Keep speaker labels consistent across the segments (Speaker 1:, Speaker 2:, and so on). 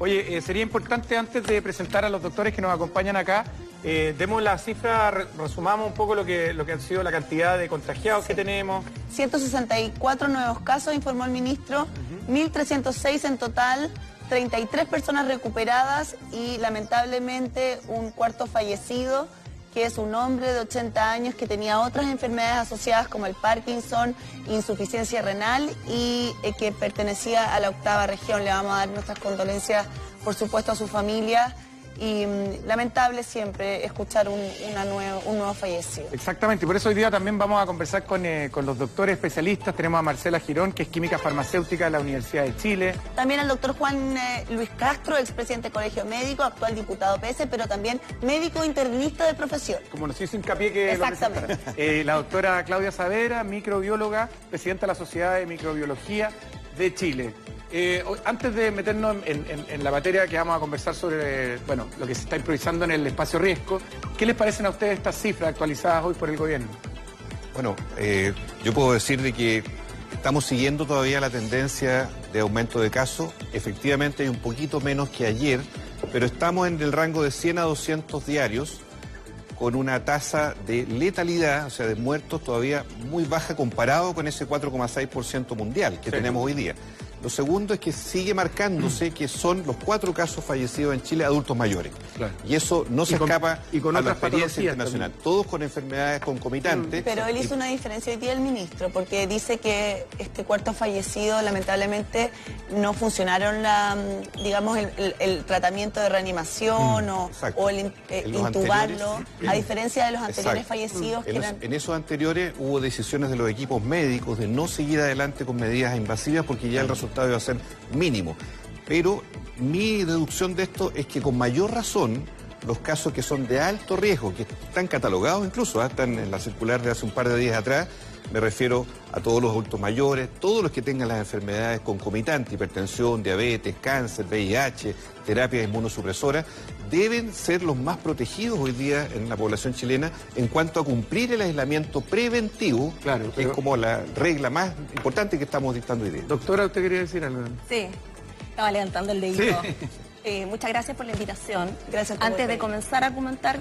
Speaker 1: Oye, sería importante antes de presentar a los doctores que nos acompañan acá, demos la cifra, resumamos un poco lo que ha sido la cantidad de contagiados que tenemos.
Speaker 2: 164 nuevos casos, informó el ministro, 1.306 en total, 33 personas recuperadas y lamentablemente un cuarto fallecido, que es un hombre de 80 años que tenía otras enfermedades asociadas como el Parkinson, insuficiencia renal y que pertenecía a la 8ª región. Le vamos a dar nuestras condolencias, por supuesto, a su familia. Y lamentable siempre escuchar un nuevo fallecido.
Speaker 1: Exactamente, por eso hoy día también vamos a conversar con los doctores especialistas. Tenemos a Marcela Girón, que es química farmacéutica de la Universidad de Chile.
Speaker 2: También al doctor Juan Luis Castro, expresidente del Colegio Médico, actual diputado PS, pero también médico internista de profesión.
Speaker 1: Como nos hizo hincapié que
Speaker 2: exactamente.
Speaker 1: La doctora Claudia Saavedra, microbióloga, presidenta de la Sociedad de Microbiología de Chile. Antes de meternos en la materia que vamos a conversar sobre lo que se está improvisando en el espacio riesgo, ¿qué les parecen a ustedes estas cifras actualizadas hoy por el gobierno?
Speaker 3: Bueno, yo puedo decir de que estamos siguiendo todavía la tendencia de aumento de casos. Efectivamente hay un poquito menos que ayer, pero estamos en el rango de 100 a 200 diarios, con una tasa de letalidad, o sea, de muertos todavía muy baja comparado con ese 4,6% mundial que tenemos hoy día. Lo segundo es que sigue marcándose que son los 4 casos fallecidos en Chile adultos mayores. Claro. Y eso no se escapa a la experiencia internacional. También. Todos con enfermedades concomitantes.
Speaker 2: Pero él hizo una diferencia hoy día el ministro, porque dice que este cuarto fallecido lamentablemente no funcionaron el tratamiento de reanimación o el intubarlo, a diferencia de los anteriores fallecidos.
Speaker 3: En esos anteriores hubo decisiones de los equipos médicos de no seguir adelante con medidas invasivas porque ya el resultado iba a ser mínimo. Pero mi deducción de esto es que con mayor razón los casos que son de alto riesgo, que están catalogados incluso, están en la circular de hace un par de días atrás, me refiero a todos los adultos mayores, todos los que tengan las enfermedades concomitantes, hipertensión, diabetes, cáncer, VIH, terapias inmunosupresoras, deben ser los más protegidos hoy día en la población chilena en cuanto a cumplir el aislamiento preventivo, claro, que es como la regla más importante que estamos dictando hoy día.
Speaker 1: Doctora, ¿usted quería decir algo?
Speaker 4: Sí, estaba levantando el dedito.
Speaker 1: Sí.
Speaker 4: Muchas gracias por la invitación.
Speaker 2: Gracias por
Speaker 4: Antes de comenzar a comentar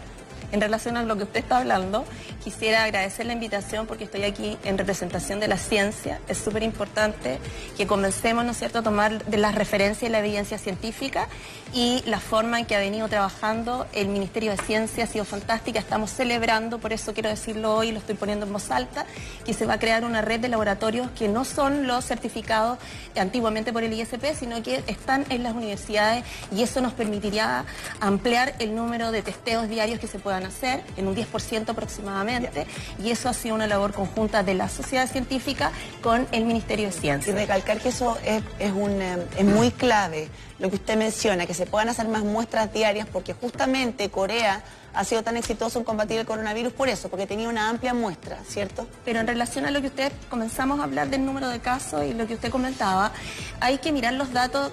Speaker 4: en relación a lo que usted está hablando, quisiera agradecer la invitación porque estoy aquí en representación de la ciencia. Es súper importante que comencemos, ¿no es cierto?, a tomar de las referencias y la evidencia científica, y la forma en que ha venido trabajando el Ministerio de Ciencia ha sido fantástica. Estamos celebrando, por eso quiero decirlo hoy, lo estoy poniendo en voz alta, que se va a crear una red de laboratorios que no son los certificados antiguamente por el ISP, sino que están en las universidades, y eso nos permitiría ampliar el número de testeos diarios que se puedan hacer en un 10% aproximadamente, y eso ha sido una labor conjunta de la sociedad científica con el Ministerio de Ciencia.
Speaker 2: Y recalcar que eso es muy clave, lo que usted menciona, que se puedan hacer más muestras diarias, porque justamente Corea ha sido tan exitoso en combatir el coronavirus por eso, porque tenía una amplia muestra, ¿cierto?
Speaker 4: Pero en relación a lo que usted comenzamos a hablar del número de casos y lo que usted comentaba, hay que mirar los datos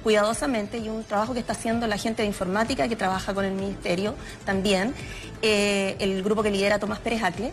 Speaker 4: cuidadosamente, y un trabajo que está haciendo la gente de informática que trabaja con el Ministerio también, el grupo que lidera Tomás Pérez Acle,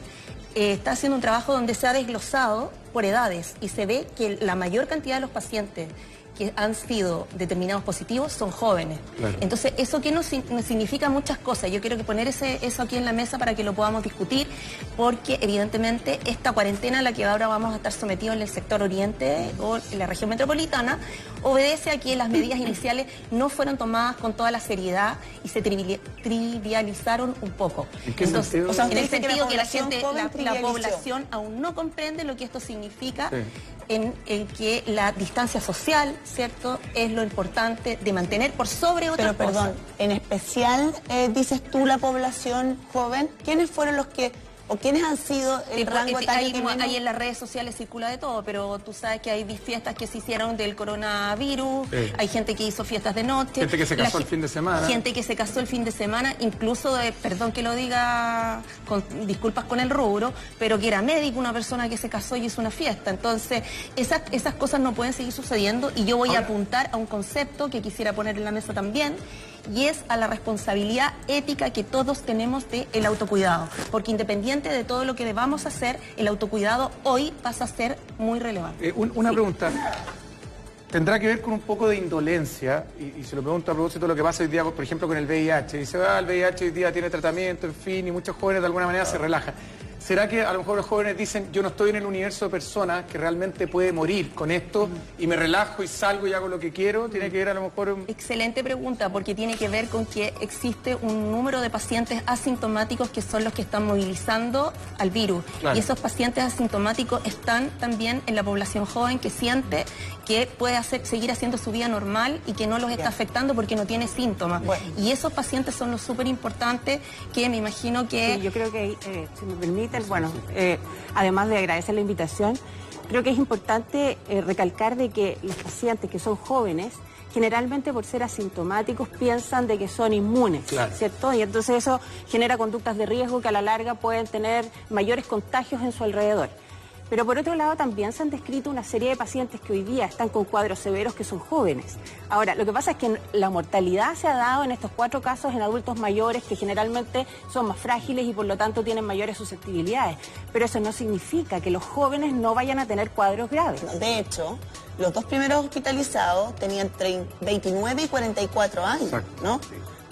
Speaker 4: está haciendo un trabajo donde se ha desglosado por edades y se ve que la mayor cantidad de los pacientes que han sido determinados positivos son jóvenes. Claro. Entonces, eso que nos significa muchas cosas. Yo quiero que poner eso aquí en la mesa para que lo podamos discutir, porque evidentemente esta cuarentena a la que ahora vamos a estar sometidos en el sector oriente o en la región metropolitana obedece a que las medidas iniciales no fueron tomadas con toda la seriedad y se trivializaron un poco.
Speaker 1: ¿En qué sentido?
Speaker 4: O sea, en el sentido que la población aún no comprende lo que esto significa. Sí. En que la distancia social, ¿cierto?, es lo importante de mantener por sobre otras cosas.
Speaker 2: Pero perdón, en especial, dices tú, la población joven, ¿quiénes fueron los que, o quiénes han sido el rango etario que menos?
Speaker 4: Ahí en las redes sociales circula de todo, pero tú sabes que hay fiestas que se hicieron del coronavirus, sí. Hay gente que hizo fiestas de noche.
Speaker 1: Gente que se casó el fin de semana.
Speaker 4: Gente que se casó el fin de semana, incluso, perdón que lo diga, con disculpas con el rubro, pero que era médico, una persona que se casó y hizo una fiesta. Entonces, esas cosas no pueden seguir sucediendo, y yo voy a apuntar a un concepto que quisiera poner en la mesa también, y es a la responsabilidad ética que todos tenemos del autocuidado, porque independiente de todo lo que debamos hacer, el autocuidado hoy pasa a ser muy relevante.
Speaker 1: Una pregunta. tendrá que ver con un poco de indolencia, y se lo pregunto a propósito de lo que pasa hoy día, por ejemplo, con el VIH. Dice, el VIH hoy día tiene tratamiento, en fin, y muchos jóvenes de alguna manera se relajan. ¿Será que a lo mejor los jóvenes dicen, yo no estoy en el universo de personas que realmente puede morir con esto y me relajo y salgo y hago lo que quiero? ¿Tiene que ver a lo mejor...?
Speaker 4: Excelente pregunta, porque tiene que ver con que existe un número de pacientes asintomáticos que son los que están movilizando al virus. Claro. Y esos pacientes asintomáticos están también en la población joven que siente que puede seguir haciendo su vida normal y que no los está afectando porque no tiene síntomas. Bueno. Y esos pacientes son los súper importantes que me imagino que...
Speaker 5: Sí, yo creo que, si me permiten, bueno, además de agradecer la invitación, creo que es importante recalcar de que los pacientes que son jóvenes, generalmente por ser asintomáticos piensan de que son inmunes, claro, ¿cierto? Y entonces eso genera conductas de riesgo que a la larga pueden tener mayores contagios en su alrededor. Pero por otro lado también se han descrito una serie de pacientes que hoy día están con cuadros severos que son jóvenes. Ahora, lo que pasa es que la mortalidad se ha dado en estos 4 casos en adultos mayores que generalmente son más frágiles y por lo tanto tienen mayores susceptibilidades. Pero eso no significa que los jóvenes no vayan a tener cuadros graves.
Speaker 2: De hecho, los 2 primeros hospitalizados tenían 29 y 44 años, ¿no?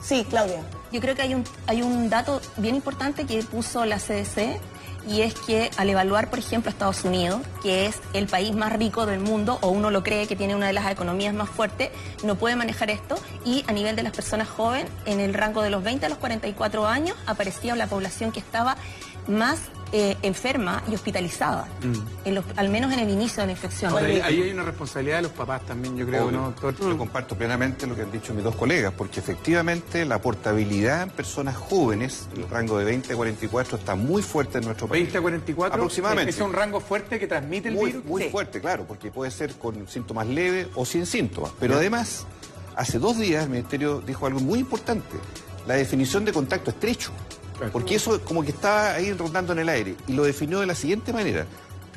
Speaker 2: Sí, Claudia.
Speaker 4: Yo creo que hay un dato bien importante que puso la CDC, y es que al evaluar, por ejemplo, a Estados Unidos, que es el país más rico del mundo, o uno lo cree que tiene una de las economías más fuertes, no puede manejar esto, y a nivel de las personas jóvenes, en el rango de los 20 a los 44 años, aparecía la población que estaba más enferma y hospitalizada, al menos en el inicio de la infección.
Speaker 1: Ahí hay una responsabilidad de los papás también, yo creo, ¿no?
Speaker 3: Yo comparto plenamente lo que han dicho mis 2 colegas, porque efectivamente la portabilidad en personas jóvenes, el rango de 20 a 44, está muy fuerte en nuestro país.
Speaker 1: 20 a 44,
Speaker 3: aproximadamente.
Speaker 1: ¿Es un rango fuerte que transmite el virus?
Speaker 3: Muy fuerte, claro, porque puede ser con síntomas leves o sin síntomas. Pero además, hace 2 días el Ministerio dijo algo muy importante, la definición de contacto estrecho. Porque eso como que estaba ahí rondando en el aire, y lo definió de la siguiente manera,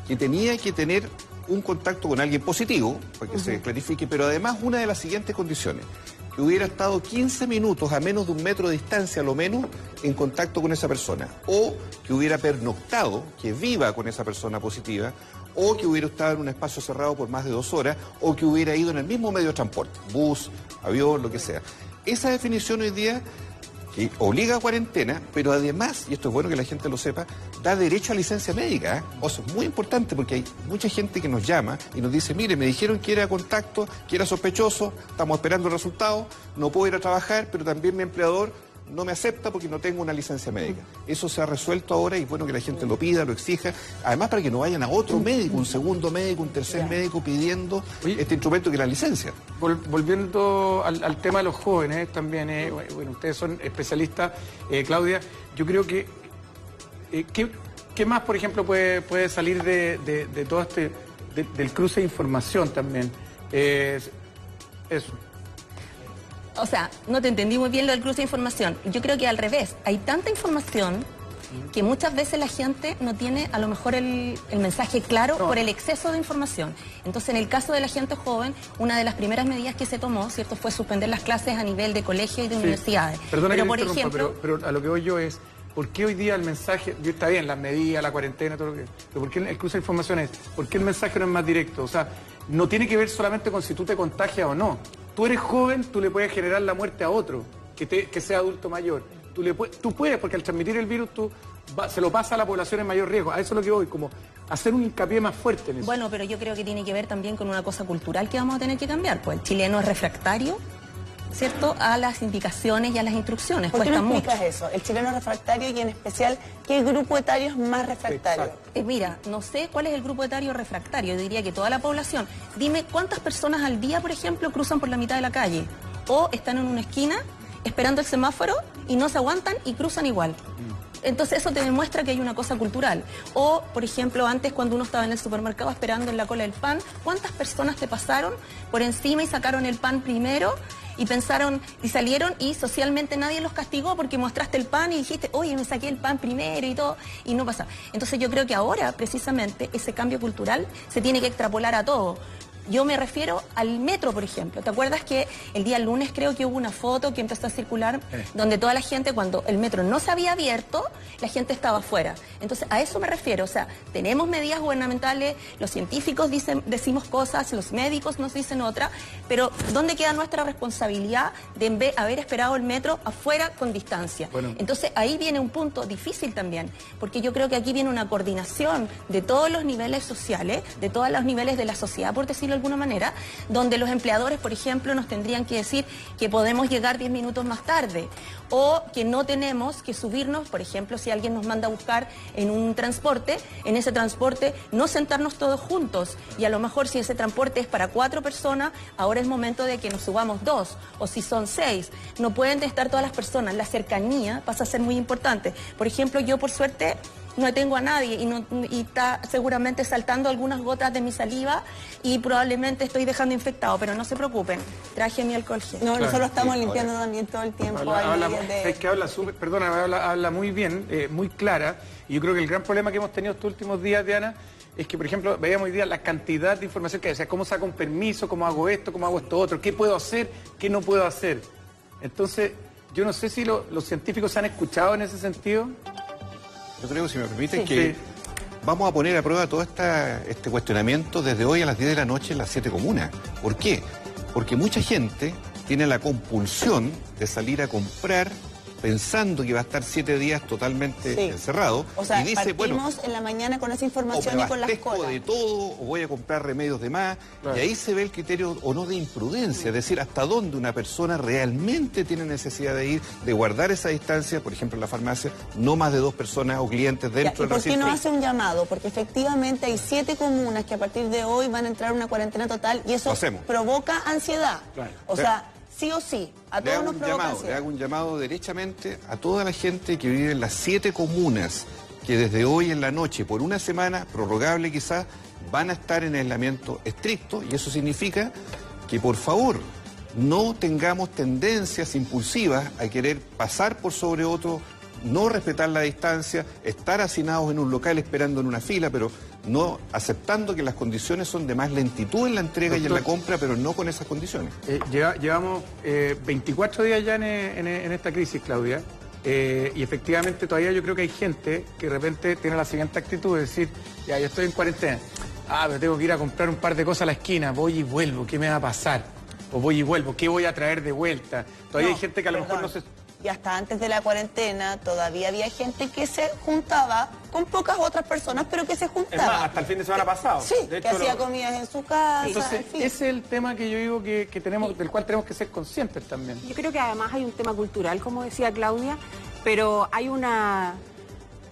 Speaker 3: que tenía que tener un contacto con alguien positivo, para que se clarifique, pero además una de las siguientes condiciones, que hubiera estado 15 minutos a menos de 1 metro de distancia, a lo menos, en contacto con esa persona, o que hubiera pernoctado, que viva con esa persona positiva, o que hubiera estado en un espacio cerrado por más de 2 horas, o que hubiera ido en el mismo medio de transporte, bus, avión, lo que sea. Esa definición hoy día que obliga a cuarentena, pero además, y esto es bueno que la gente lo sepa, da derecho a licencia médica. Eso es muy importante porque hay mucha gente que nos llama y nos dice, mire, me dijeron que era contacto, que era sospechoso, estamos esperando el resultado, no puedo ir a trabajar, pero también mi empleador no me acepta porque no tengo una licencia médica. Eso se ha resuelto ahora y es bueno que la gente lo pida, lo exija, además para que no vayan a otro médico, un segundo médico, un tercer médico pidiendo este instrumento que es la licencia.
Speaker 1: Volviendo al tema de los jóvenes también, bueno, ustedes son especialistas, Claudia, yo creo que ¿qué más, por ejemplo, puede salir de todo del cruce de información también? Eso.
Speaker 4: O sea, no te entendí muy bien lo del cruce de información. Yo creo que al revés, hay tanta información que muchas veces la gente no tiene a lo mejor el mensaje claro por el exceso de información. Entonces, en el caso de la gente joven, una de las primeras medidas que se tomó, ¿cierto?, fue suspender las clases a nivel de colegios y de universidades.
Speaker 1: Perdona, pero por ejemplo, pero a lo que voy yo es, ¿por qué hoy día el mensaje, está bien, las medidas, la cuarentena, todo lo que, pero por qué el cruce de información es, ¿por qué el mensaje no es más directo? O sea, no tiene que ver solamente con si tú te contagias o no. Tú eres joven, tú le puedes generar la muerte a otro, que sea adulto mayor. Tú puedes, porque al transmitir el virus se lo pasa a la población en mayor riesgo. A eso es lo que voy, como hacer un hincapié más fuerte en eso.
Speaker 4: Bueno, pero yo creo que tiene que ver también con una cosa cultural que vamos a tener que cambiar. Pues el chileno es refractario, ¿cierto?, a las indicaciones y a las instrucciones.
Speaker 2: ¿Por qué no explicas eso? El chileno es refractario y en especial, ¿qué grupo etario es más refractario?
Speaker 4: Mira, no sé cuál es el grupo etario refractario, yo diría que toda la población. Dime cuántas personas al día, por ejemplo, cruzan por la mitad de la calle o están en una esquina esperando el semáforo y no se aguantan y cruzan igual. Entonces eso te demuestra que hay una cosa cultural. O, por ejemplo, antes cuando uno estaba en el supermercado esperando en la cola del pan, ¿cuántas personas te pasaron por encima y sacaron el pan primero y pensaron y salieron y socialmente nadie los castigó porque mostraste el pan y dijiste, oye, me saqué el pan primero y todo, y no pasa? Entonces yo creo que ahora, precisamente, ese cambio cultural se tiene que extrapolar a todo. Yo me refiero al metro, por ejemplo. ¿Te acuerdas que el día lunes creo que hubo una foto que empezó a circular donde toda la gente, cuando el metro no se había abierto, la gente estaba afuera? Entonces, a eso me refiero. O sea, tenemos medidas gubernamentales, los científicos decimos cosas, los médicos nos dicen otra, pero ¿dónde queda nuestra responsabilidad de haber esperado el metro afuera con distancia?
Speaker 1: Bueno.
Speaker 4: Entonces, ahí viene un punto difícil también, porque yo creo que aquí viene una coordinación de todos los niveles sociales, de todos los niveles de la sociedad, por decirlo de alguna manera, donde los empleadores, por ejemplo, nos tendrían que decir que podemos llegar 10 minutos más tarde o que no tenemos que subirnos, por ejemplo, si alguien nos manda a buscar en un transporte, en ese transporte no sentarnos todos juntos y a lo mejor si ese transporte es para 4 personas, ahora es momento de que nos subamos 2 o si son 6, no pueden estar todas las personas, la cercanía pasa a ser muy importante. Por ejemplo, yo por suerte no tengo a nadie y está seguramente saltando algunas gotas de mi saliva y probablemente estoy dejando infectado, pero no se preocupen, traje mi alcohol gel.
Speaker 2: No, nosotros estamos limpiando también todo el tiempo.
Speaker 1: Es que habla súper, perdona, habla muy bien, muy clara, y yo creo que el gran problema que hemos tenido estos últimos días, Diana, es que, por ejemplo, veíamos hoy día la cantidad de información que hay, o sea, cómo saco un permiso, cómo hago esto otro, qué puedo hacer, qué no puedo hacer. Entonces, yo no sé si los científicos se han escuchado en ese sentido.
Speaker 3: Yo creo, si me permiten, que vamos a poner a prueba todo este cuestionamiento desde hoy a las 10 de la noche en las 7 comunas. ¿Por qué? Porque mucha gente tiene la compulsión de salir a comprar pensando que va a estar 7 días totalmente encerrado.
Speaker 2: O sea,
Speaker 3: y dice,
Speaker 2: partimos en la mañana con esa información y con las colas.
Speaker 3: De todo, o voy a comprar remedios de más. Claro. Y ahí se ve el criterio o no de imprudencia, es decir, hasta dónde una persona realmente tiene necesidad de ir, de guardar esa distancia, por ejemplo en la farmacia, no más de 2 personas o clientes dentro del recinto.
Speaker 2: ¿Y por qué no hace un llamado? Porque efectivamente hay 7 comunas que a partir de hoy van a entrar en una cuarentena total y eso provoca ansiedad. Claro. O sea, sí o sí, a todos nos provoca ansiedad.
Speaker 3: Le hago un llamado derechamente a toda la gente que vive en las 7 comunas que desde hoy en la noche, por una semana, prorrogable quizás, van a estar en aislamiento estricto, y eso significa que, por favor, no tengamos tendencias impulsivas a querer pasar por sobre otro, no respetar la distancia, estar hacinados en un local esperando en una fila, pero no aceptando que las condiciones son de más lentitud en la entrega y en la compra, pero no con esas condiciones.
Speaker 1: Llevamos 24 días ya en esta crisis, Claudia, y efectivamente todavía yo creo que hay gente que de repente tiene la siguiente actitud de decir, ya, yo estoy en cuarentena, pero tengo que ir a comprar un par de cosas a la esquina, voy y vuelvo, ¿qué me va a pasar? O voy y vuelvo, ¿qué voy a traer de vuelta? Todavía hay gente que a lo mejor no se...
Speaker 2: Y hasta antes de la cuarentena todavía había gente que se juntaba con pocas otras personas, pero que se juntaba.
Speaker 1: Es más, hasta el fin de semana pasado.
Speaker 2: Sí, de hecho, que hacía comidas en su casa.
Speaker 1: Entonces,
Speaker 2: en fin.
Speaker 1: ese es el tema que yo digo que tenemos, del cual tenemos que ser conscientes también.
Speaker 5: Yo creo que además hay un tema cultural, como decía Claudia, pero hay una...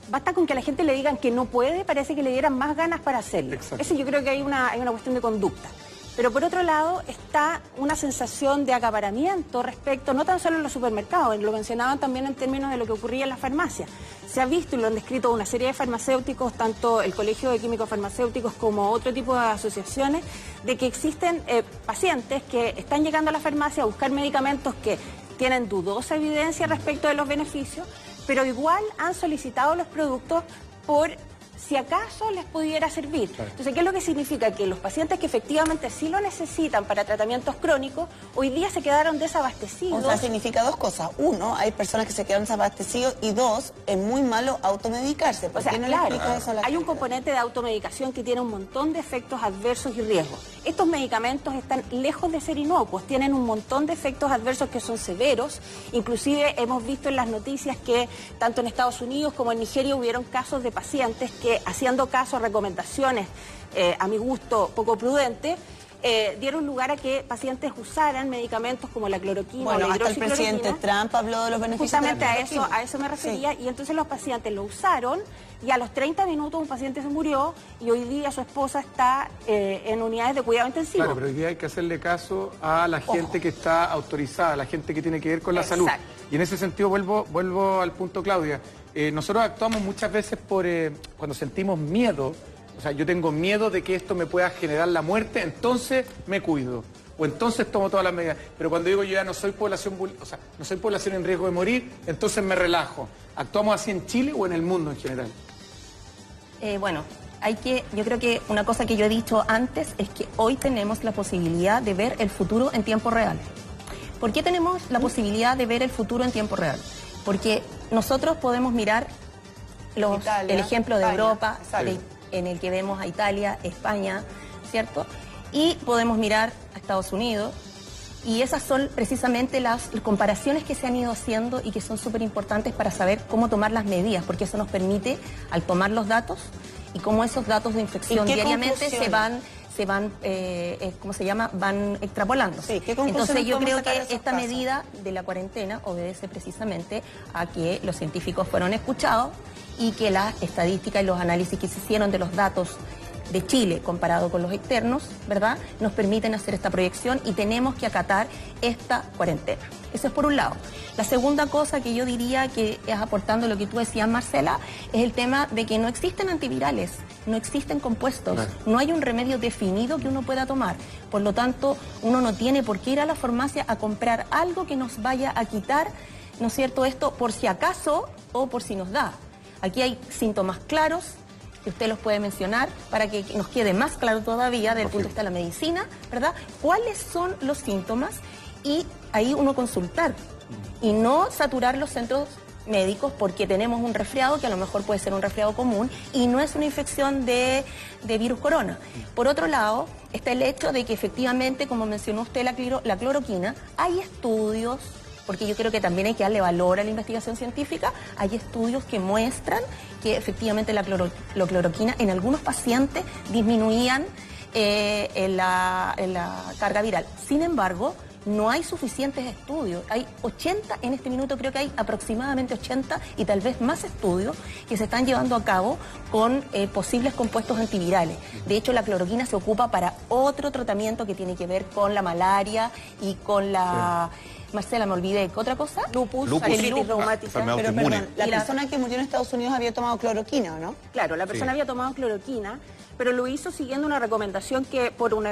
Speaker 5: Basta con que a la gente le digan que no puede, parece que le dieran más ganas para hacerlo. Eso yo creo que hay una cuestión de conducta. Pero por otro lado está una sensación de acaparamiento respecto, no tan solo en los supermercados, lo mencionaban también en términos de lo que ocurría en las farmacias. Se ha visto y lo han descrito una serie de farmacéuticos, tanto el Colegio de Químicos Farmacéuticos como otro tipo de asociaciones, de que existen pacientes que están llegando a la farmacia a buscar medicamentos que tienen dudosa evidencia respecto de los beneficios, pero igual han solicitado los productos por si acaso les pudiera servir. Entonces, ¿qué es lo que significa? Que los pacientes que efectivamente sí lo necesitan para tratamientos crónicos, hoy día se quedaron desabastecidos.
Speaker 2: O sea, significa 2 cosas. 1, hay personas que se quedaron desabastecidos, y 2, es muy malo automedicarse. ¿Por qué no le explicas eso a la gente?
Speaker 5: Hay un componente de automedicación que tiene un montón de efectos adversos y riesgos. Estos medicamentos están lejos de ser inocuos, tienen un montón de efectos adversos que son severos. Inclusive hemos visto en las noticias que tanto en Estados Unidos como en Nigeria hubieron casos de pacientes que, haciendo caso a recomendaciones, a mi gusto, poco prudentes, dieron lugar a que pacientes usaran medicamentos como la cloroquina o la hidroxicloroquina.
Speaker 2: Hasta el presidente Trump habló de los beneficios
Speaker 5: justamente
Speaker 2: de la cloroquina.
Speaker 5: a eso me refería, y entonces los pacientes lo usaron y a los 30 minutos un paciente se murió y hoy día su esposa está en unidades de cuidado intensivo.
Speaker 1: Claro, pero hoy día hay que hacerle caso a la gente que está autorizada, a la gente que tiene que ver con la salud. Y en ese sentido vuelvo al punto, Claudia. Nosotros actuamos muchas veces cuando sentimos miedo. O sea, yo tengo miedo de que esto me pueda generar la muerte, entonces me cuido. O entonces tomo todas las medidas. Pero cuando digo yo ya no soy población, no soy población en riesgo de morir, entonces me relajo. ¿Actuamos así en Chile o en el mundo en general?
Speaker 4: Bueno, yo creo que una cosa que yo he dicho antes es que hoy tenemos la posibilidad de ver el futuro en tiempo real. ¿Por qué tenemos la posibilidad de ver el futuro en tiempo real? Porque nosotros podemos mirar el ejemplo de Europa, en el que vemos a Italia, España, ¿cierto? Y podemos mirar a Estados Unidos. Y esas son precisamente las comparaciones que se han ido haciendo y que son súper importantes para saber cómo tomar las medidas, porque eso nos permite, al tomar los datos, y cómo esos datos de infección diariamente van extrapolando.
Speaker 2: Sí,
Speaker 4: entonces yo creo que esta medida de la cuarentena obedece precisamente a que los científicos fueron escuchados y que las estadísticas y los análisis que se hicieron de los datos de Chile comparado con los externos, ¿verdad?, nos permiten hacer esta proyección y tenemos que acatar esta cuarentena. Eso es por un lado. La segunda cosa que yo diría que es aportando lo que tú decías, Marcela, es el tema de que no existen antivirales, no existen compuestos, no hay un remedio definido que uno pueda tomar. Por lo tanto, uno no tiene por qué ir a la farmacia a comprar algo que nos vaya a quitar, ¿no es cierto?, esto por si acaso o por si nos da. Aquí hay síntomas claros, que usted los puede mencionar para que nos quede más claro todavía desde el punto de vista de la medicina, ¿verdad? ¿Cuáles son los síntomas? Y ahí uno consultar y no saturar los centros médicos porque tenemos un resfriado que a lo mejor puede ser un resfriado común y no es una infección de virus corona. Por otro lado, está el hecho de que efectivamente, como mencionó usted, la cloroquina, hay estudios, porque yo creo que también hay que darle valor a la investigación científica, hay estudios que muestran que efectivamente la cloroquina en algunos pacientes disminuían en la carga viral. Sin embargo, no hay suficientes estudios. Hay 80, en este minuto creo que hay aproximadamente 80 y tal vez más estudios que se están llevando a cabo con posibles compuestos antivirales. De hecho, la cloroquina se ocupa para otro tratamiento que tiene que ver con la malaria y con la... Marcela, me olvidé. ¿Otra cosa?
Speaker 2: Lupus,
Speaker 5: artritis reumática.
Speaker 2: Pero perdón, la persona que murió en Estados Unidos había tomado cloroquina, ¿o no?
Speaker 5: Claro, la persona había tomado cloroquina, pero lo hizo siguiendo una recomendación que por un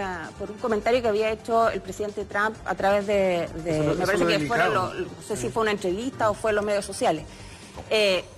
Speaker 5: comentario que había hecho el presidente Trump a través me parece que no sé si fue una entrevista o fue en los medios sociales.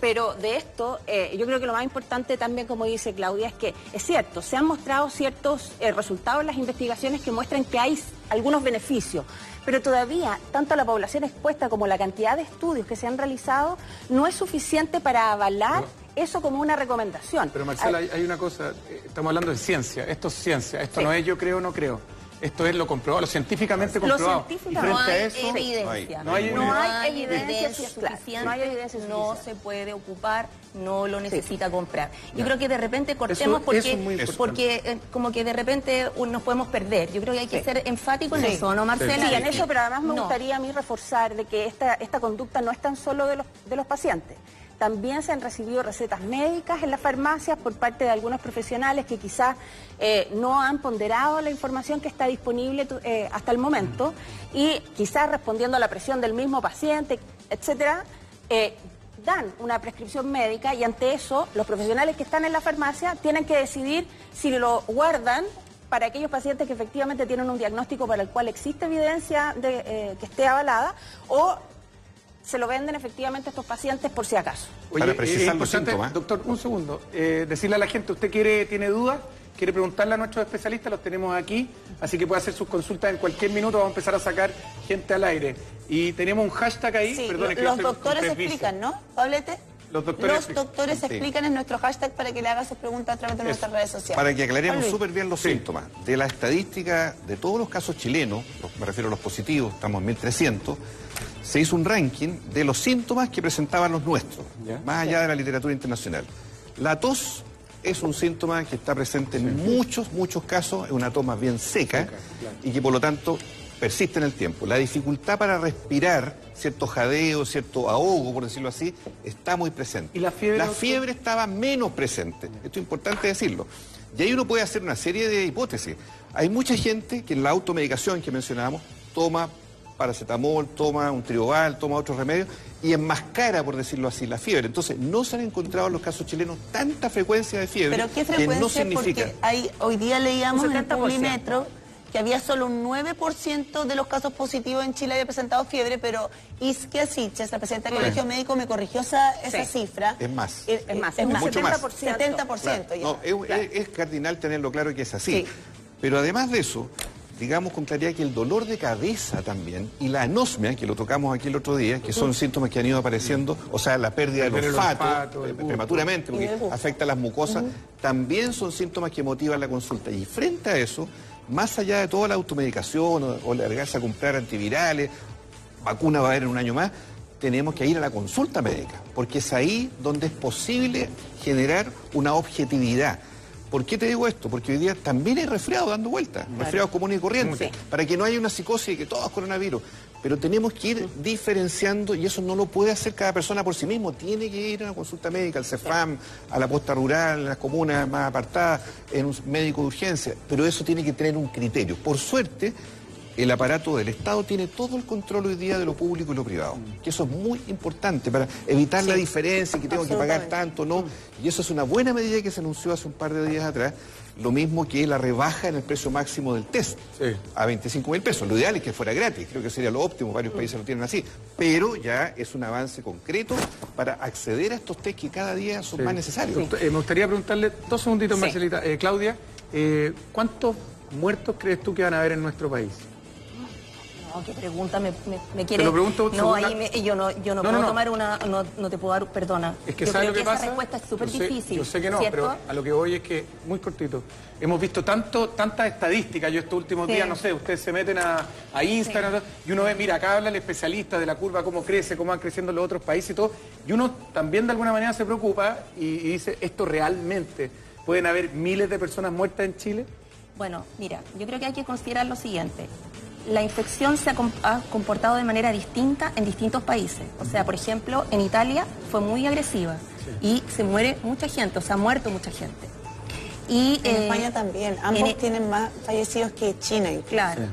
Speaker 5: Pero de esto, yo creo que lo más importante también, como dice Claudia, es que es cierto, se han mostrado ciertos resultados en las investigaciones que muestran que hay algunos beneficios, pero todavía, tanto la población expuesta como la cantidad de estudios que se han realizado, no es suficiente para avalar eso como una recomendación.
Speaker 1: Pero Marcela, hay una cosa, estamos hablando de ciencia, esto es ciencia, esto no es yo creo o no creo. Esto es lo comprobado, lo científicamente comprobado.
Speaker 4: No hay evidencia.
Speaker 1: No hay
Speaker 4: evidencia suficiente, no se puede ocupar, no lo necesita comprar. Yo creo que de repente cortemos porque como que de repente nos podemos perder. Yo creo que hay que ser enfático en eso, ¿no, Marcela?
Speaker 5: Sí, en eso, pero además me gustaría a mí reforzar de que esta conducta no es tan solo de los pacientes. También se han recibido recetas médicas en las farmacias por parte de algunos profesionales que quizás no han ponderado la información que está disponible hasta el momento y quizás respondiendo a la presión del mismo paciente, etcétera, dan una prescripción médica y ante eso los profesionales que están en la farmacia tienen que decidir si lo guardan para aquellos pacientes que efectivamente tienen un diagnóstico para el cual existe evidencia que esté avalada o se lo venden efectivamente a estos pacientes por si acaso.
Speaker 1: Oye,
Speaker 3: para precisar los síntomas.
Speaker 1: Doctor, un segundo. Decirle a la gente, ¿usted tiene dudas? ¿Quiere preguntarle a nuestros especialistas? Los tenemos aquí, así que puede hacer sus consultas en cualquier minuto. Vamos a empezar a sacar gente al aire. Y tenemos un hashtag ahí.
Speaker 2: Sí,
Speaker 1: perdón,
Speaker 2: los doctores explican, ¿no, Pablete?
Speaker 1: Los doctores
Speaker 2: explican en nuestro hashtag para que le haga sus preguntas a través de nuestras redes sociales.
Speaker 3: Para que aclaremos súper bien los síntomas. De la estadística de todos los casos chilenos, me refiero a los positivos, estamos en 1.300, se hizo un ranking de los síntomas que presentaban los nuestros, más allá de la literatura internacional. La tos es un síntoma que está presente en muchos casos, es una tos más bien seca y que por lo tanto persiste en el tiempo. La dificultad para respirar, cierto jadeo, cierto ahogo, por decirlo así, está muy presente.
Speaker 1: ¿Y la fiebre?
Speaker 3: La fiebre estaba menos presente, esto es importante decirlo. Y ahí uno puede hacer una serie de hipótesis. Hay mucha gente que en la automedicación que mencionábamos toma paracetamol, toma un trioval, toma otros remedios y enmascara, por decirlo así, la fiebre. Entonces, no se han encontrado en los casos chilenos tanta frecuencia de fiebre.
Speaker 2: ¿Pero qué frecuencia?
Speaker 3: Que no significa...
Speaker 2: Porque hoy día leíamos en el Publimetro que había solo un 9% de los casos positivos en Chile había presentado fiebre, pero Isquia Siches, la presidenta del Colegio Médico, me corrigió esa cifra.
Speaker 3: Es más.
Speaker 5: Es más,
Speaker 2: es
Speaker 5: un
Speaker 3: mucho
Speaker 5: 70%.
Speaker 3: más.
Speaker 2: 70% ya.
Speaker 3: No, es cardinal tenerlo claro que es así.
Speaker 2: Sí.
Speaker 3: Pero además de eso, digamos con claridad que el dolor de cabeza también y la anosmia, que lo tocamos aquí el otro día, que son síntomas que han ido apareciendo, o sea, la pérdida del olfato prematuramente, porque afecta a las mucosas, también son síntomas que motivan la consulta. Y frente a eso, más allá de toda la automedicación o largarse a comprar antivirales, vacuna va a haber en un año más, tenemos que ir a la consulta médica, porque es ahí donde es posible generar una objetividad. ¿Por qué te digo esto? Porque hoy día también hay resfriados dando vueltas, resfriados comunes y corrientes, para que no haya una psicosis y que todo es coronavirus. Pero tenemos que ir diferenciando y eso no lo puede hacer cada persona por sí mismo. Tiene que ir a una consulta médica, al CEFAM, a la posta rural, en las comunas más apartadas, en un médico de urgencia. Pero eso tiene que tener un criterio. Por suerte, el aparato del Estado tiene todo el control hoy día de lo público y lo privado. Que eso es muy importante para evitar la diferencia y que tengo que pagar tanto, ¿no? Y eso es una buena medida que se anunció hace un par de días atrás. Lo mismo que la rebaja en el precio máximo del test a 25.000 pesos. Lo ideal es que fuera gratis, creo que sería lo óptimo, varios países lo tienen así. Pero ya es un avance concreto para acceder a estos test que cada día son más necesarios.
Speaker 1: Me gustaría preguntarle 2 segunditos, Marcelita. Claudia, ¿cuántos muertos crees tú que van a haber en nuestro país?
Speaker 4: No, qué pregunta me quiere...
Speaker 1: Te lo pregunto
Speaker 4: no, ahí yo no puedo tomar una... No te puedo dar... Perdona.
Speaker 1: Es que
Speaker 4: yo
Speaker 1: ¿sabes
Speaker 4: creo
Speaker 1: lo que pasa?
Speaker 4: Esa respuesta es súper difícil.
Speaker 1: Yo sé que no,
Speaker 4: ¿cierto?
Speaker 1: pero a lo que voy es que, muy cortito, hemos visto tantas estadísticas, yo estos últimos días, no sé, ustedes se meten a Instagram y uno ve, mira, acá habla el especialista de la curva, cómo crece, cómo van creciendo los otros países y todo, y uno también de alguna manera se preocupa y dice, ¿esto realmente pueden haber miles de personas muertas en Chile?
Speaker 4: Bueno, mira, yo creo que hay que considerar lo siguiente. La infección se ha comportado de manera distinta en distintos países. O sea, por ejemplo, en Italia fue muy agresiva y se muere mucha gente, o sea, ha muerto mucha gente. Y,
Speaker 2: en España también, ambos tienen más fallecidos que China incluso.
Speaker 4: Claro.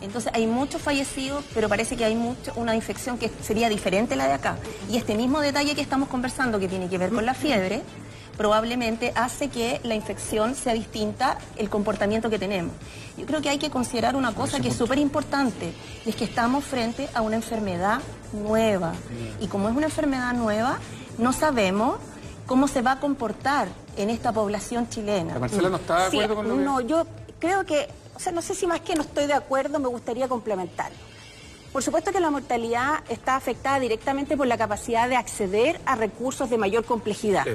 Speaker 4: Entonces hay muchos fallecidos, pero parece que hay una infección que sería diferente a la de acá. Y este mismo detalle que estamos conversando, que tiene que ver con la fiebre, probablemente hace que la infección sea distinta el comportamiento que tenemos. Yo creo que hay que considerar una cosa que es súper importante, y es que estamos frente a una enfermedad nueva. Y como es una enfermedad nueva, no sabemos cómo se va a comportar en esta población chilena.
Speaker 1: ¿La Marcela no está de acuerdo con lo que...?
Speaker 5: No, yo creo que, o sea, no sé si más que no estoy de acuerdo, me gustaría complementarlo. Por supuesto que la mortalidad está afectada directamente por la capacidad de acceder a recursos de mayor complejidad.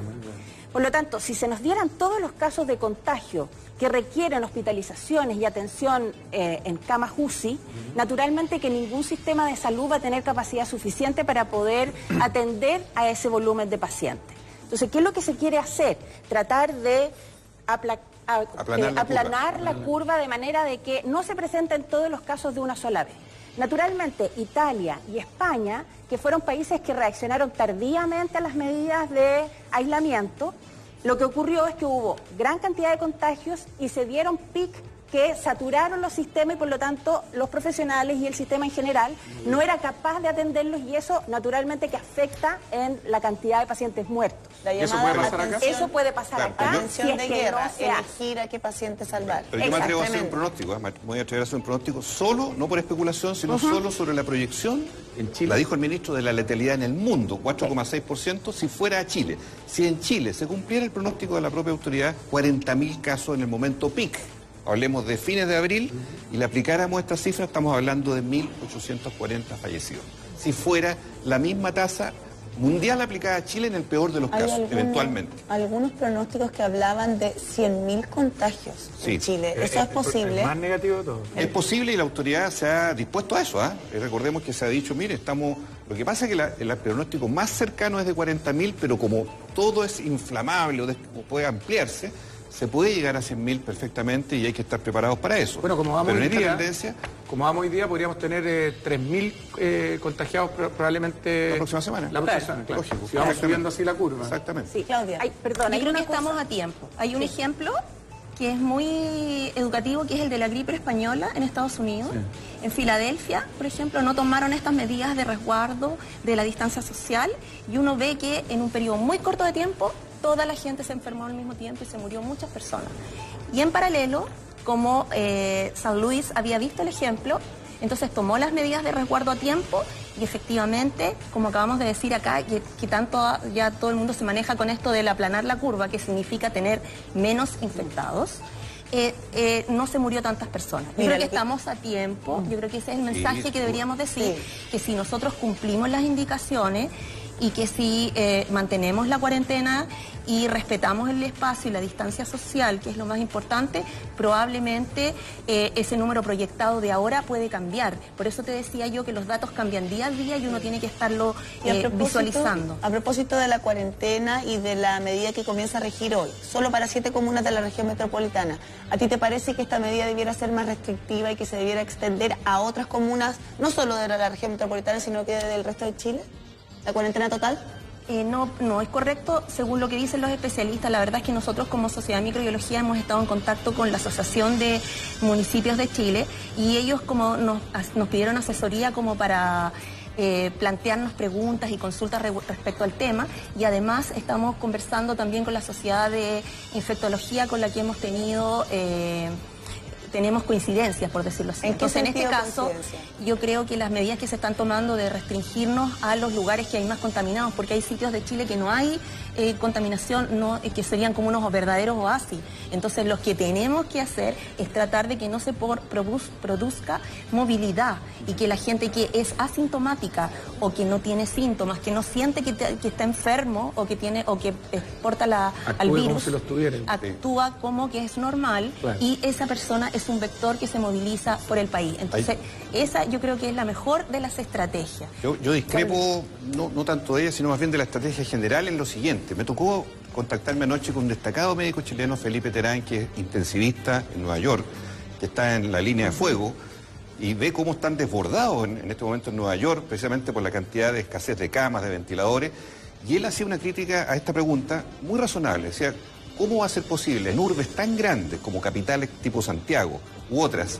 Speaker 5: Por lo tanto, si se nos dieran todos los casos de contagio que requieren hospitalizaciones y atención en camas UCI, naturalmente que ningún sistema de salud va a tener capacidad suficiente para poder atender a ese volumen de pacientes. Entonces, ¿qué es lo que se quiere hacer? Tratar de aplanar la curva de manera de que no se presenten todos los casos de una sola vez. Naturalmente, Italia y España, que fueron países que reaccionaron tardíamente a las medidas de aislamiento, lo que ocurrió es que hubo gran cantidad de contagios y se dieron pic que saturaron los sistemas y por lo tanto los profesionales y el sistema en general no era capaz de atenderlos y eso naturalmente que afecta en la cantidad de pacientes muertos.
Speaker 1: ¿Eso puede pasar acá?
Speaker 5: Eso puede pasar acá.
Speaker 2: Atención de guerra, elegir a qué paciente salvar.
Speaker 3: Pero yo me atrevo a hacer un pronóstico, me voy a atrever a hacer un pronóstico solo, no por especulación, sino solo sobre la proyección,
Speaker 1: en Chile,
Speaker 3: la dijo el ministro, de la letalidad en el mundo, 4,6%, si fuera a Chile. Si en Chile se cumpliera el pronóstico de la propia autoridad, 40.000 casos en el momento pic. Hablemos de fines de abril y le aplicáramos esta cifra, estamos hablando de 1.840 fallecidos. Si fuera la misma tasa mundial aplicada a Chile en el peor de los casos, eventualmente.
Speaker 2: Algunos pronósticos que hablaban de 100.000 contagios en Chile. ¿Eso es posible?
Speaker 1: El más negativo de todo.
Speaker 3: Es posible y la autoridad se ha dispuesto a eso. Recordemos que se ha dicho, mire, estamos... Lo que pasa es que el pronóstico más cercano es de 40.000, pero como todo es inflamable o puede ampliarse, se puede llegar a 100.000 perfectamente y hay que estar preparados para eso.
Speaker 1: Bueno, como vamos,
Speaker 3: hoy
Speaker 1: día, podríamos tener 3.000 contagiados probablemente...
Speaker 3: La próxima semana.
Speaker 1: La próxima semana, claro. Lógico. Si vamos subiendo así la curva.
Speaker 3: Exactamente.
Speaker 2: Sí, Claudia.
Speaker 4: Perdón, yo creo que estamos a tiempo. Hay un ejemplo que es muy educativo, que es el de la gripe española en Estados Unidos. Sí. En Filadelfia, por ejemplo, no tomaron estas medidas de resguardo de la distancia social y uno ve que en un periodo muy corto de tiempo toda la gente se enfermó al mismo tiempo y se murió muchas personas. Y en paralelo, cómo San Luis había visto el ejemplo, entonces tomó las medidas de resguardo a tiempo y efectivamente, como acabamos de decir acá, que tanto ya todo el mundo se maneja con esto del aplanar la curva, que significa tener menos infectados, no se murió tantas personas. Yo creo que estamos a tiempo, yo creo que ese es el mensaje que deberíamos decir, que si nosotros cumplimos las indicaciones y que si mantenemos la cuarentena y respetamos el espacio y la distancia social, que es lo más importante, probablemente ese número proyectado de ahora puede cambiar. Por eso te decía yo que los datos cambian día a día y uno tiene que estarlo visualizando.
Speaker 2: A propósito de la cuarentena y de la medida que comienza a regir hoy, solo para 7 comunas de la región metropolitana, ¿a ti te parece que esta medida debiera ser más restrictiva y que se debiera extender a otras comunas, no solo de la región metropolitana, sino que del resto de Chile? ¿La cuarentena total?
Speaker 4: No es correcto, según lo que dicen los especialistas. La verdad es que nosotros como Sociedad de Microbiología hemos estado en contacto con la Asociación de Municipios de Chile y ellos como nos pidieron asesoría como para plantearnos preguntas y consultas respecto al tema, y además estamos conversando también con la Sociedad de Infectología con la que hemos tenido... tenemos coincidencias, por decirlo así. Entonces, en este caso, yo creo que las medidas que se están tomando de restringirnos a los lugares que hay más contaminados, porque hay sitios de Chile que no hay contaminación, que serían como unos verdaderos oasis. Entonces, lo que tenemos que hacer es tratar de que no se produzca movilidad y que la gente que es asintomática o que no tiene síntomas, que no siente que está enfermo o que porta al virus,
Speaker 1: como si los tuviera.
Speaker 4: Actúa como que es normal, claro. Y esa persona es un vector que se moviliza por el país. Entonces, esa yo creo que es la mejor de las estrategias.
Speaker 3: Yo discrepo no tanto de ella, sino más bien de la estrategia general en lo siguiente. Me tocó contactarme anoche con un destacado médico chileno, Felipe Terán, que es intensivista en Nueva York, que está en la línea de fuego, y ve cómo están desbordados en este momento en Nueva York, precisamente por la cantidad de escasez de camas, de ventiladores, y él hacía una crítica a esta pregunta muy razonable. Decía, ¿cómo va a ser posible en urbes tan grandes como capitales tipo Santiago u otras,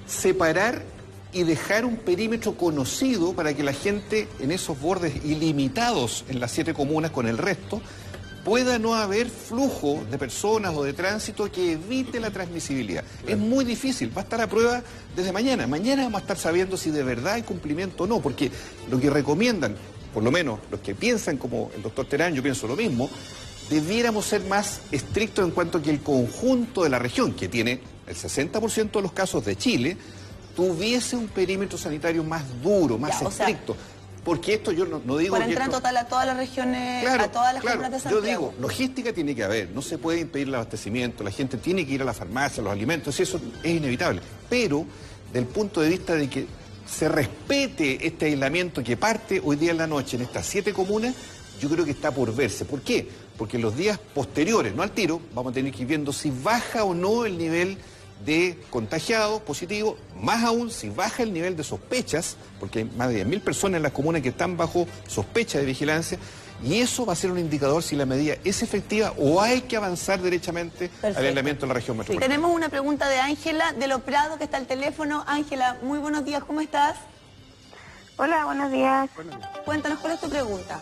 Speaker 3: separar y dejar un perímetro conocido para que la gente en esos bordes ilimitados en las 7 comunas con el resto pueda no haber flujo de personas o de tránsito que evite la transmisibilidad? Es muy difícil, va a estar a prueba desde mañana. Mañana vamos a estar sabiendo si de verdad hay cumplimiento o no, porque lo que recomiendan, por lo menos los que piensan como el doctor Terán, yo pienso lo mismo, debiéramos ser más estrictos en cuanto a que el conjunto de la región, que tiene el 60% de los casos de Chile, tuviese un perímetro sanitario más duro, más estricto. Porque esto yo no digo...
Speaker 2: Cuarentena total a todas las regiones,
Speaker 3: claro,
Speaker 2: a todas las comunas de Santiago.
Speaker 3: Yo digo, logística tiene que haber, no se puede impedir el abastecimiento, la gente tiene que ir a la farmacia, los alimentos, y eso es inevitable. Pero, del punto de vista de que se respete este aislamiento que parte hoy día en la noche en estas 7 comunas, yo creo que está por verse. ¿Por qué? Porque en los días posteriores, no al tiro, vamos a tener que ir viendo si baja o no el nivel de contagiados positivos, más aún si baja el nivel de sospechas, porque hay más de 10.000 personas en las comunas que están bajo sospecha de vigilancia, y eso va a ser un indicador si la medida es efectiva o hay que avanzar derechamente al aislamiento en la región metropolitana.
Speaker 2: Tenemos una pregunta de Ángela de Lo Prado, que está al teléfono. Ángela, muy buenos días, ¿cómo estás?
Speaker 6: Hola, buenos días.
Speaker 2: Cuéntanos, ¿cuál es tu pregunta?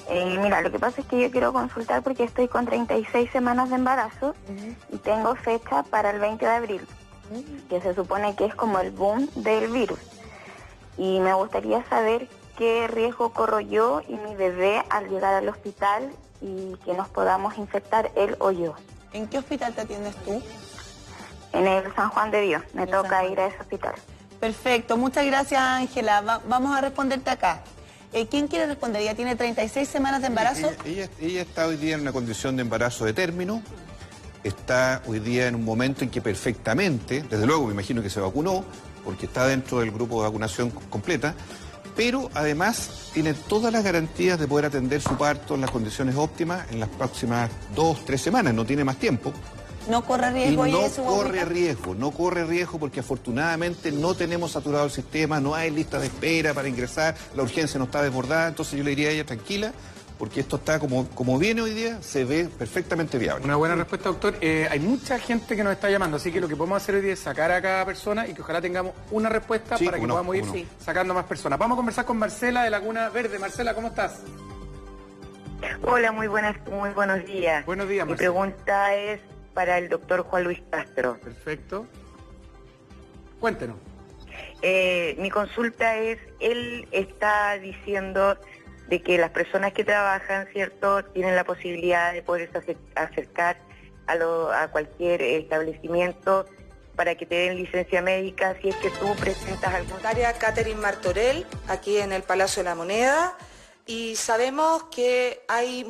Speaker 6: Mira, lo que pasa es que yo quiero consultar porque estoy con 36 semanas de embarazo y tengo fecha para el 20 de abril, que se supone que es como el boom del virus. Y me gustaría saber qué riesgo corro yo y mi bebé al llegar al hospital y que nos podamos infectar él o yo.
Speaker 2: ¿En qué hospital te atiendes tú?
Speaker 6: En el San Juan de Dios, me toca ir a ese hospital.
Speaker 2: Perfecto, muchas gracias, Ángela. Vamos a responderte acá. ¿Quién quiere responder? ¿Ella tiene 36 semanas de embarazo?
Speaker 3: Ella está hoy día en una condición de embarazo de término, está hoy día en un momento en que perfectamente, desde luego me imagino que se vacunó, porque está dentro del grupo de vacunación completa, pero además tiene todas las garantías de poder atender su parto en las condiciones óptimas en las próximas 2-3 semanas, no tiene más tiempo.
Speaker 2: ¿No corre riesgo?
Speaker 3: Y no corre riesgo porque afortunadamente no tenemos saturado el sistema, no hay lista de espera para ingresar, la urgencia no está desbordada, entonces yo le diría a ella tranquila, porque esto está como viene hoy día, se ve perfectamente viable.
Speaker 1: Una buena respuesta, doctor. Hay mucha gente que nos está llamando, así que lo que podemos hacer hoy día es sacar a cada persona y que ojalá tengamos una respuesta para que podamos ir sacando más personas. Vamos a conversar con Marcela de Laguna Verde. Marcela, ¿cómo estás?
Speaker 7: Hola, muy buenos días.
Speaker 1: Buenos días,
Speaker 7: Mi
Speaker 1: Marcela.
Speaker 7: pregunta es para el doctor Juan Luis Castro.
Speaker 1: Perfecto. Cuéntenos.
Speaker 7: Mi consulta es, él está diciendo de que las personas que trabajan, ¿cierto?, tienen la posibilidad de poderse acercar a cualquier establecimiento para que te den licencia médica si es que tú presentas algún...
Speaker 8: Catherine Martorell, aquí en el Palacio de la Moneda, y sabemos que hay